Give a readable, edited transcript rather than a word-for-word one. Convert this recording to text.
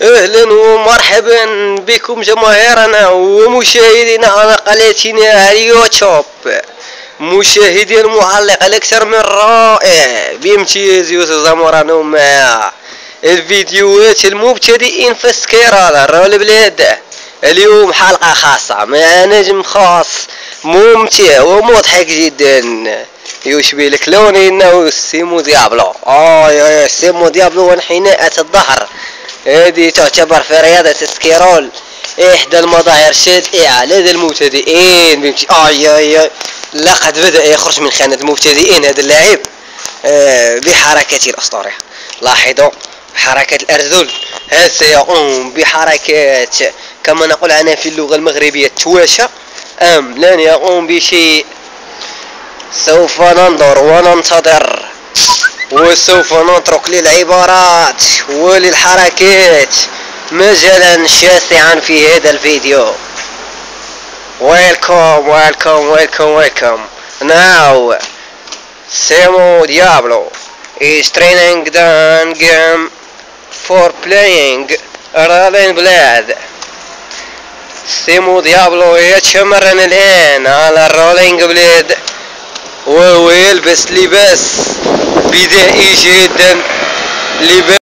اهلا ومرحبا بكم جماهيرنا ومشاهدينا على قناتنا على يوتيوب. مشاهدي المعلق الاكثر من رائع بامتياز يوسف زمرانو مع الفيديوهات المبتدئين في السكيرادة رول البلاد. اليوم حلقة خاصة مع نجم خاص ممتع ومضحك جدا يشبه الكلون انه سيمو ديابلو. يا سيمو ديابلو وانحناءة الظهر، هذه تعتبر في رياضة السكيرول احدى المظاهر الشائعة لدى المبتدئين. لقد بدأ يخرج من خانة المبتدئين هذا اللاعب بحركته الأسطورية. لاحظوا حركة الأرذل، هذا سيقوم بحركات كما نقول عنها في اللغة المغربية التواشة، أم لن يقوم بشيء؟ سوف ننظر وننتظر، وسوف نترك للعبارات وللحركات مجالا شاسعا في هذا الفيديو. Welcome. Now Simo Diablo is training the game for playing Rolling Blade. سيمو ديابلو يتمرن الآن على الرولينج بليد، وهو يلبس لباس بدائي جدا، لباس